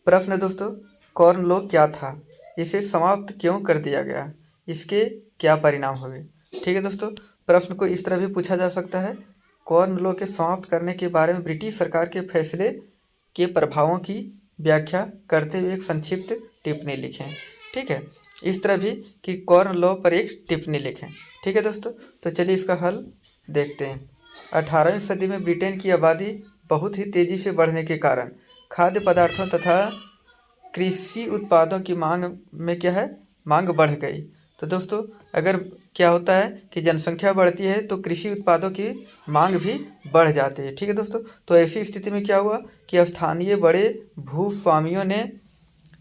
प्रश्न दोस्तों, corn law क्या था? इसे समाप्त क्यों कर दिया गया? इसके क्या परिणाम हुए? ठीक है दोस्तों, प्रश्न को इस तरह भी पूछा जा सकता है। कॉर्न लॉ के समाप्त करने के बारे में ब्रिटिश सरकार के फैसले के प्रभावों की व्याख्या करते हुए एक संक्षिप्त टिप्पणी लिखें। ठीक है, इस तरह भी कि कॉर्न लॉ पर एक टिप्पणी लिखें। ठीक है दोस्तों, तो चलिए इसका हल देखते हैं। 18वीं सदी में ब्रिटेन की आबादी बहुत ही तेज़ी से बढ़ने के कारण खाद्य पदार्थों तथा कृषि उत्पादों की मांग में क्या है, मांग बढ़ गई। तो दोस्तों, अगर क्या होता है कि जनसंख्या बढ़ती है तो कृषि उत्पादों की मांग भी बढ़ जाती है। ठीक है दोस्तों, तो ऐसी स्थिति में क्या हुआ कि स्थानीय बड़े भूस्वामियों ने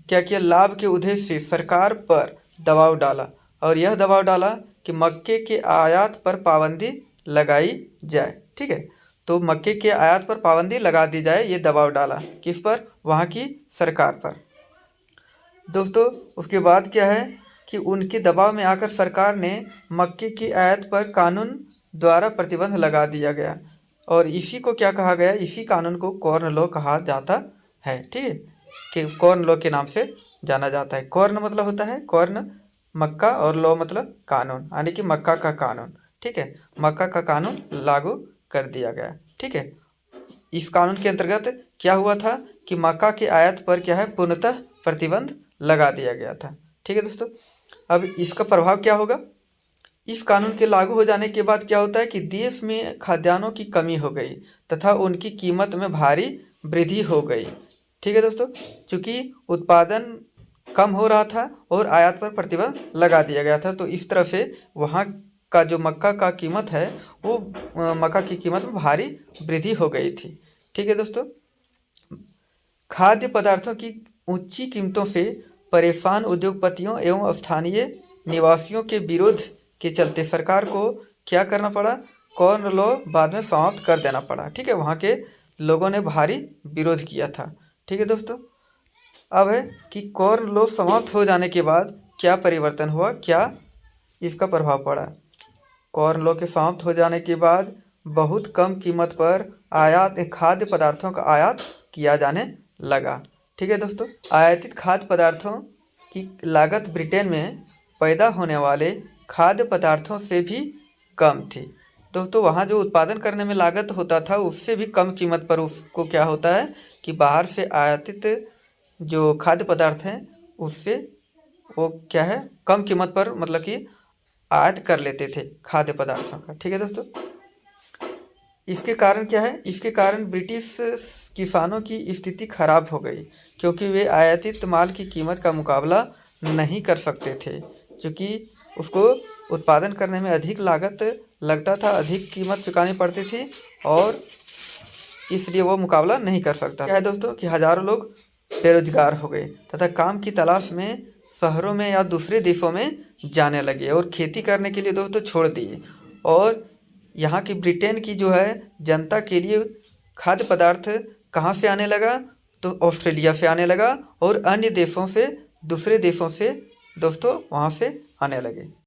क्या किया, लाभ के उद्देश्य से सरकार पर दबाव डाला, और यह दबाव डाला कि मक्के के आयात पर पाबंदी लगाई जाए। ठीक है, तो मक्के के आयात पर पाबंदी लगा दी जाए, ये दबाव डाला किस पर? वहाँ की सरकार पर। दोस्तों, उसके बाद क्या है कि उनके दबाव में आकर सरकार ने मक्के की आयात पर कानून द्वारा प्रतिबंध लगा दिया गया, और इसी को क्या कहा गया, इसी कानून को कॉर्न लॉ कहा जाता है। ठीक है, कि कॉर्न लॉ के नाम से जाना जाता है। कॉर्न मतलब होता है कॉर्न मक्का, और लॉ मतलब कानून, यानी कि मक्का का कानून। ठीक है, मक्का का कानून लागू कर दिया गया। ठीक है, इस कानून के अंतर्गत क्या हुआ था कि मक्का के आयात पर क्या है, पूर्णतः प्रतिबंध लगा दिया गया था। ठीक है दोस्तों, अब इसका प्रभाव क्या होगा? इस कानून के लागू हो जाने के बाद क्या होता है कि देश में खाद्यान्नों की कमी हो गई तथा उनकी कीमत में भारी वृद्धि हो गई। ठीक है दोस्तों, चूँकि उत्पादन कम हो रहा था और आयात पर प्रतिबंध लगा दिया गया था, तो इस तरह से वहाँ का जो मक्का का कीमत है वो मक्का की कीमत में भारी वृद्धि हो गई थी। ठीक है दोस्तों, खाद्य पदार्थों की ऊंची कीमतों से परेशान उद्योगपतियों एवं स्थानीय निवासियों के विरोध के चलते सरकार को क्या करना पड़ा, कॉर्न लॉ बाद में समाप्त कर देना पड़ा। ठीक है, वहाँ के लोगों ने भारी विरोध किया था। ठीक है दोस्तों, अब है कि कॉर्न लॉ समाप्त हो जाने के बाद क्या परिवर्तन हुआ, क्या इसका प्रभाव पड़ा। कॉर्न लॉ के समाप्त हो जाने के बाद बहुत कम कीमत पर आयात खाद्य पदार्थों का आयात किया जाने लगा। ठीक है दोस्तों, आयातित खाद्य पदार्थों की लागत ब्रिटेन में पैदा होने वाले खाद्य पदार्थों से भी कम थी। दोस्तों, वहाँ जो उत्पादन करने में लागत होता था उससे भी कम कीमत पर उसको क्या होता है कि बाहर से आयातित जो खाद्य पदार्थ हैं उससे वो क्या है, कम कीमत पर मतलब कि आयात कर लेते थे खाद्य पदार्थों का। ठीक है दोस्तों, इसके कारण क्या है, इसके कारण ब्रिटिश किसानों की स्थिति खराब हो गई, क्योंकि वे आयातित माल की कीमत का मुकाबला नहीं कर सकते थे, क्योंकि उसको उत्पादन करने में अधिक लागत लगता था, अधिक कीमत चुकानी पड़ती थी, और इसलिए वो मुकाबला नहीं कर सकता। क्या है दोस्तों कि हज़ारों लोग बेरोजगार हो गए तथा काम की तलाश में शहरों में या दूसरे देशों में जाने लगे, और खेती करने के लिए दोस्तों छोड़ दिए। और यहाँ की ब्रिटेन की जो है जनता के लिए खाद्य पदार्थ कहाँ से आने लगा, तो ऑस्ट्रेलिया से आने लगा, और अन्य देशों से, दूसरे देशों से दोस्तों वहाँ से आने लगे।